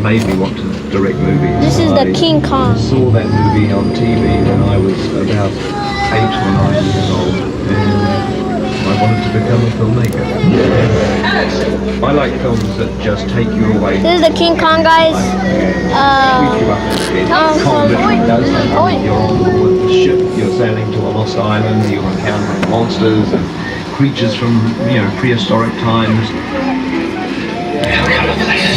made me want to direct movies. This is the King Kong. I saw that movie on TV when I was about 8 or 9 years old, and I wanted to become a filmmaker. I like films that just take you away. This is the King Kong, guys. Sweep you up a bit. Kong literally does something. You're on board the ship, you're sailing to a lost island, you're encountering monsters and creatures from, prehistoric times.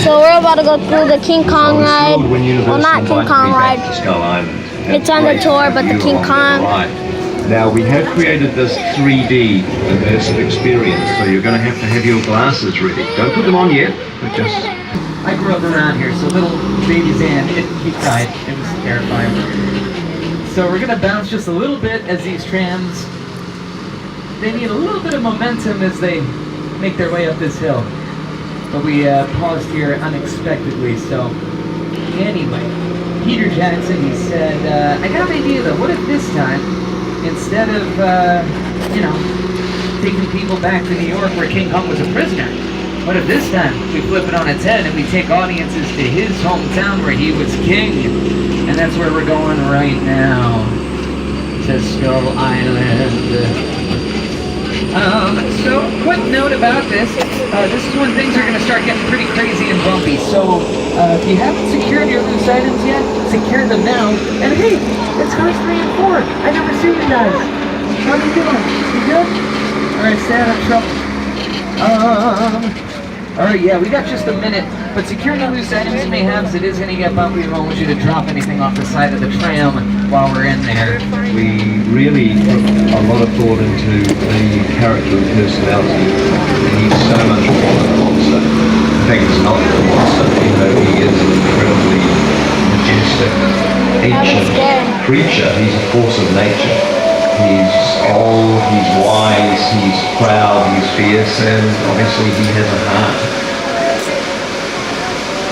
So we're about to go through the King Kong ride. Well, not King Kong ride. Skull Island. It's on the tour, but the King Kong. Now we have created this 3D immersive experience, so you're going to have your glasses ready. Don't put them on yet, but just... I grew up around here, so little baby Zan, he died. It was terrifying. So we're going to bounce just a little bit as these trams, they need a little bit of momentum as they make their way up this hill. But we paused here unexpectedly, so anyway, Peter Jackson, he said, I got an idea though, what if this time, instead of, taking people back to New York where King Kong was a prisoner, what if this time we flip it on its head and we take audiences to his hometown where he was king? And that's where we're going right now, to Skull Island. So, quick note about this. This is when things are going to start getting pretty crazy and bumpy. So, if you haven't secured your loose items yet, secure them now. And hey, it's Cars 3 and 4. I never seen you guys. How you doing? You good? Alright, stay out of trouble. Alright, yeah, we got just a minute. But secure the loose items you may have, as it is going to get bumpy. We don't want you to drop anything off the side of the tram while we're in there. We really put a lot of thought into the character and personality. He's so much more than a monster. In fact, he's not a monster. He is an incredibly majestic, ancient creature. He's a force of nature. He's old, he's wise, he's proud, he's fierce, and obviously he has a heart.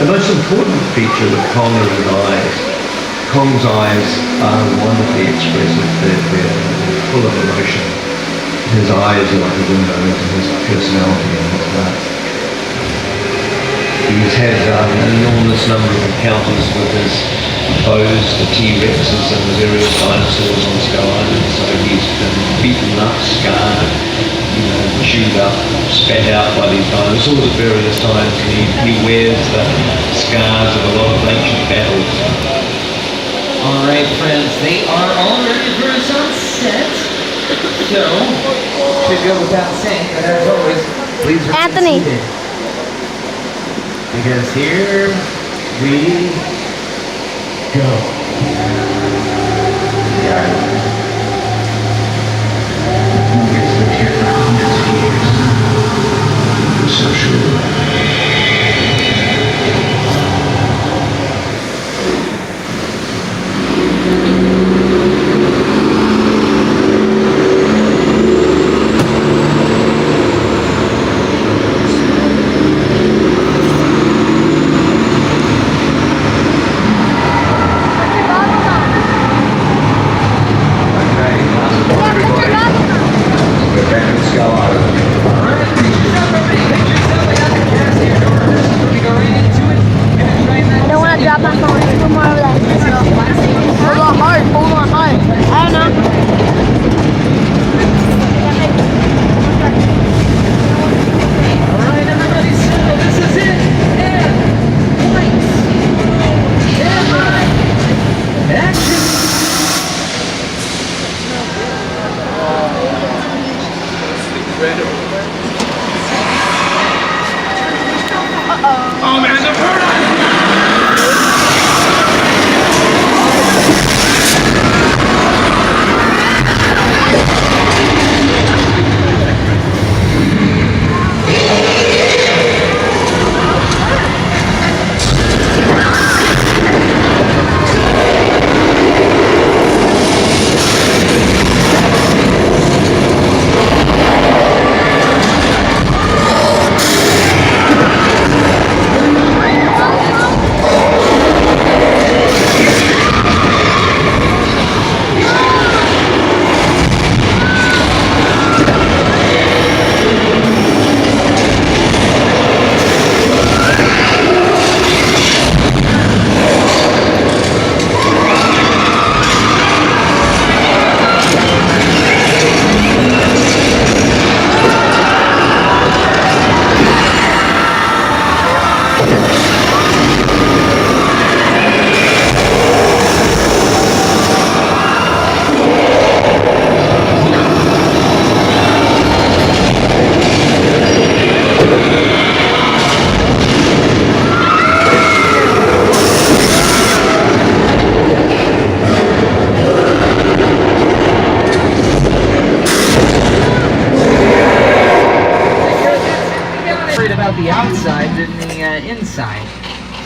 The most important feature of Kong are his eyes. Kong's eyes are wonderfully expressive. They're full of emotion. His eyes are like a window into his personality and his heart. He's had an enormous number of encounters with his foes, the T-Rexes and the various dinosaurs on Skull Island. So he's been beaten up, scarred, chewed up, spat out by these dinosaurs at various times, and he wears the scars of a lot of ancient battles. Alright friends, they are all ready for a sunset. So, should go without saying, but as always, please remain Anthony. seated. Because here we go. The island. Wonders lived here for hundreds of years. So sure.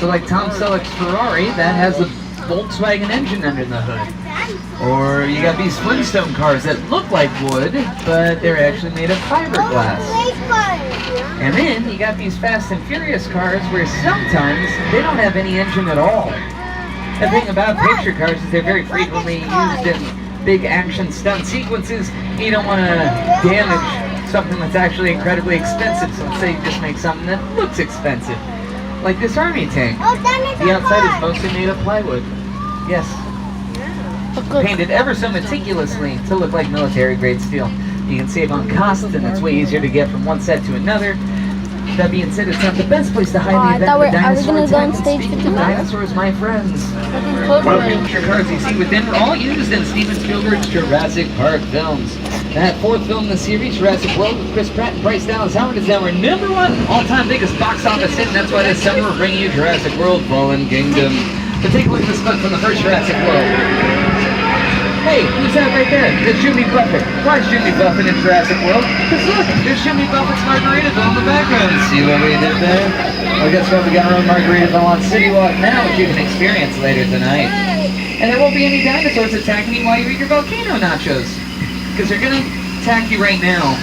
So like Tom Selleck's Ferrari, that has a Volkswagen engine under the hood. Or you got these Flintstone cars that look like wood, but they're actually made of fiberglass. And then you got these Fast and Furious cars where sometimes they don't have any engine at all. The thing about picture cars is they're very frequently used in big action stunt sequences. You don't want to damage something that's actually incredibly expensive, so let's say you just make something that looks expensive. Like this army tank. The outside is mostly made of plywood. Yes. Painted ever so meticulously to look like military grade steel. You can save on costs, and it's way easier to get from one set to another. That being said, it's not the best place to hide I the thought event of are we gonna dinosaur go on attack. stage Speaking of 55? dinosaurs, my friends. Well, Picture cars you see with them were all used in Steven Spielberg's Jurassic Park films. That fourth film in the series, Jurassic World, with Chris Pratt and Bryce Dallas Howard, is our #1 all-time biggest box office hit, and that's why this summer we're bringing you Jurassic World: Fallen Kingdom. But take a look at this clip from the first Jurassic World. Hey, who's that right there? That's Jimmy Buffett. Why is Jimmy Buffett in Jurassic World? Because look, there's Jimmy Buffett's Margaritaville in the background. See what we did there? Well, guess what? We got our own Margaritaville on City Walk now, which you can experience later tonight. And there won't be any dinosaurs attacking you while you eat your volcano nachos. Because they're going to attack you right now.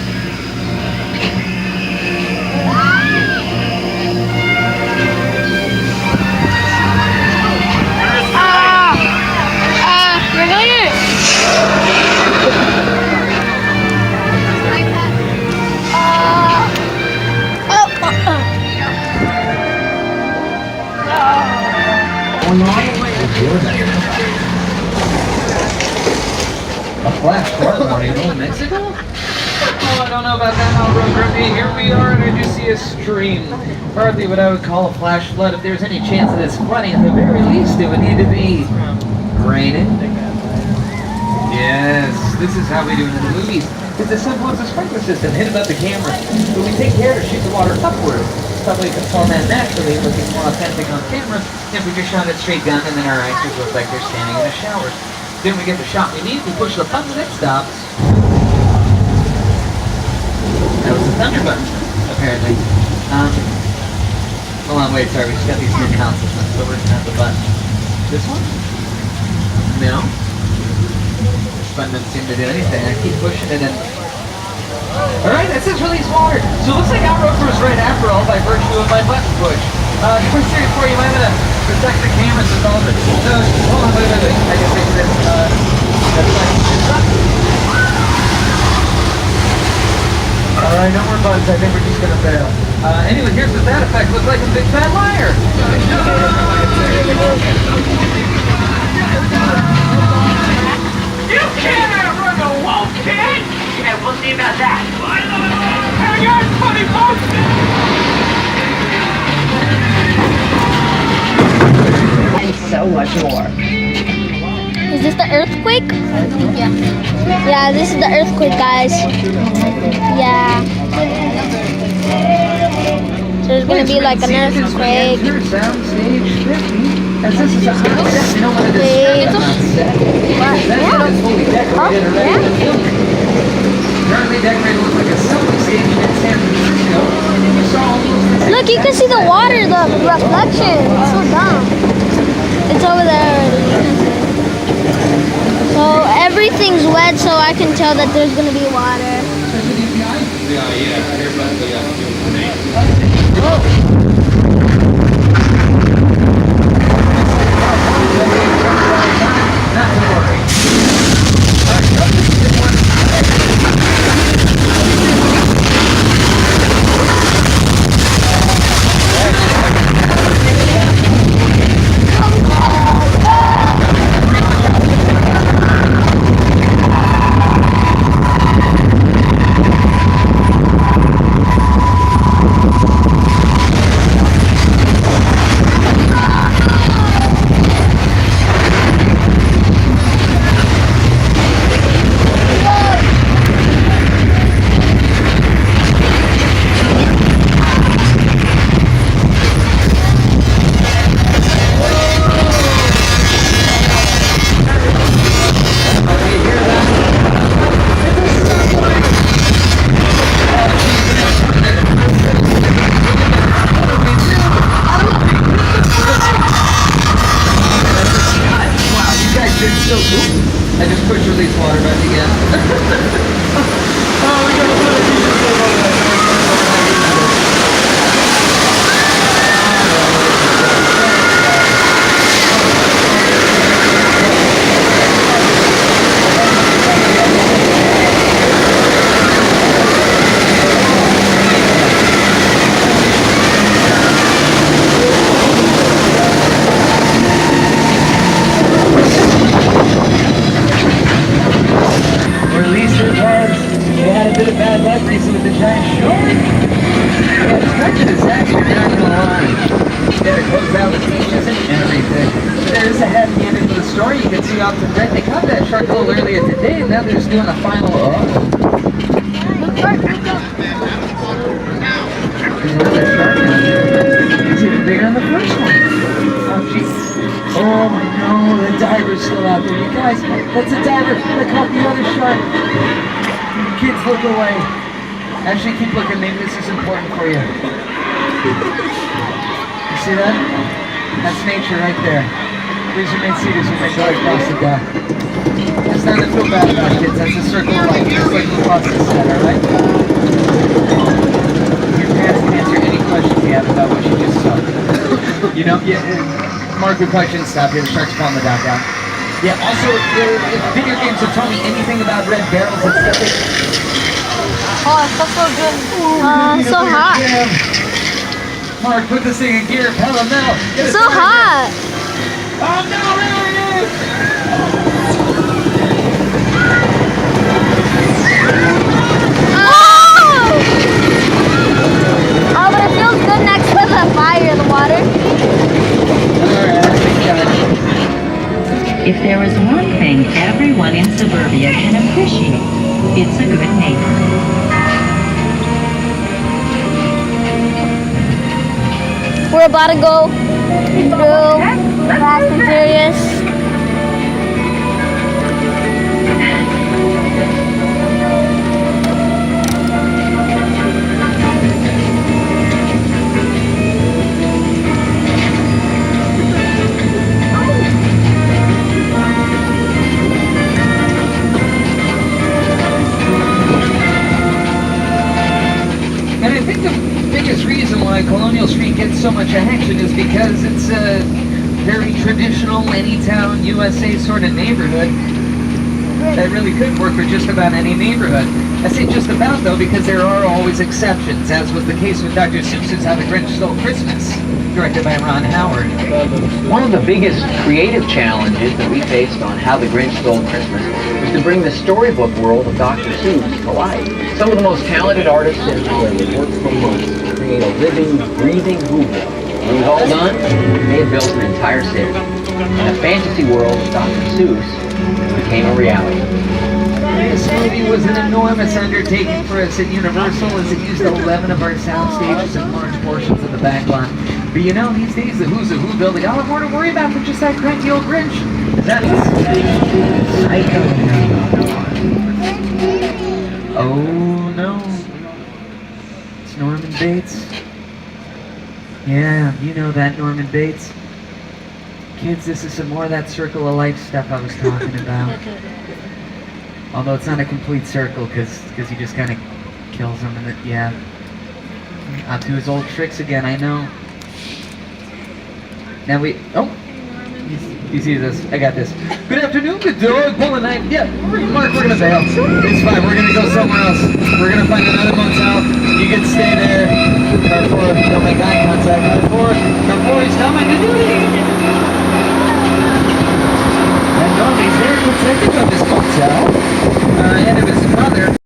we're going A flash flood warning in Mexico? Oh, I don't know about that now, Road Grumpy. Here we are, and I do see a stream. Hardly what I would call a flash flood. If there's any chance of this flooding, at the very least, it would need to be raining. Yes, this is how we do it in the movies. It's as simple as a sprinkler system hit above the camera. But we take care to shoot the water upward. Probably could fall that naturally, looking more authentic on camera if we just shot it straight down and then our actors look like they're standing in a shower. Then we get the shot we need, we push the button that stops. That was the thunder button, apparently. Hold on, wait, sorry, we just got these new consoles, so we're gonna have the button. This one? No. This button doesn't seem to do anything. I keep pushing it in. Alright, that says release water. So it looks like our rover was right after all by virtue of my button push. Quick series for you, I'm gonna protect the cameras with all of it. Hold on, wait. I can fix this. That's fine. Alright, no more buttons. I think we're just gonna fail. Anyway, here's what that effect looks like in Big Fat Liar. You can't outrun a wolf, kid! Yeah, we'll see about that. Hang on, funny folks! And so much more. Is this the earthquake? Yeah. Yeah, this is the earthquake, guys. Yeah. So there's gonna be like an earthquake. Soundstage 50. As this is a hot set, you don't want to disturb the hot set. That set is fully decorated and ready to film. Currently decorated looks like a subway station in San Francisco. You saw all those. Look, you can see the water, the reflection. It's so dumb. It's over there already. So everything's wet, so I can tell that there's gonna be water. Not to worry. So, I just pushed release water back again. Oh, we gotta put it. You just go over there. Or at least it was. They had a bit of bad luck recently with the giant shark. Yeah, it's kind of a disaster, not gonna lie. They had to close down the beaches and everything. But there is a happy ending to the story. You can see off the right. They caught that shark a little earlier today, and now they're just doing a final. There's another shark out there. It's even bigger than the first one. Oh, jeez. Oh no, the diver's still out there. You guys, that's a diver that caught the other shark. Kids, look away. Actually, keep looking. Maybe this is important for you. You see that? That's nature right there. Please remain seated as we make our way across the dock. It's not to feel bad about, kids. That's a circle of life, just like the Boston said, alright? Your parents can answer any questions you have about what you just saw. You know, yeah, Mark, we probably shouldn't stop here. The shark's pulling the dock out. Yeah, also, if video games have taught me anything about red barrels, it's that they... Oh, it feels so good. So hot. Mark, put this thing in gear. Pedal now. Get it So started. hot. Oh no, there it is! Oh! Oh, but it feels good next to the fire in the water. Alright, I think got it. If there is one thing everyone in suburbia can appreciate, it's a good neighbor. We're about to go through Fast and Furious. And I think the biggest reason why Colonial Street gets so much action is because it's a very traditional, Anytown, USA sort of neighborhood that really could work for just about any neighborhood. I say just about, though, because there are always exceptions, as was the case with Dr. Seuss's How the Grinch Stole Christmas, directed by Ron Howard. One of the biggest creative challenges that we faced on How the Grinch Stole Christmas was to bring the storybook world of Dr. Seuss to life. Some of the most talented artists in Hollywood worked for months to create a living, breathing Whoville. When it was all done, they had built an entire city. And the fantasy world of Dr. Seuss became a reality. This movie was an enormous undertaking for us at Universal, as it used 11 of our sound stages and large portions of the back lot. But you know, these days, the Who's a Who building, I'll have more to worry about than just that cranky old Grinch. That is Psycho. Oh no. It's Norman Bates. Yeah, you know that, Norman Bates. Kids, this is some more of that circle of life stuff I was talking about. Although it's not a complete circle, because he just kind of kills them, and yeah. Out to his old tricks again, I know. Now we, oh, you see this, I got this. Good afternoon, good dog, pull a knife. Yeah, Mark, we're gonna bail. It's fine, we're gonna go somewhere else. We're gonna find another motel. You can stay there. Car 4, don't make eye contact. Car 4 is coming to duty. And nobody's very protective of this motel.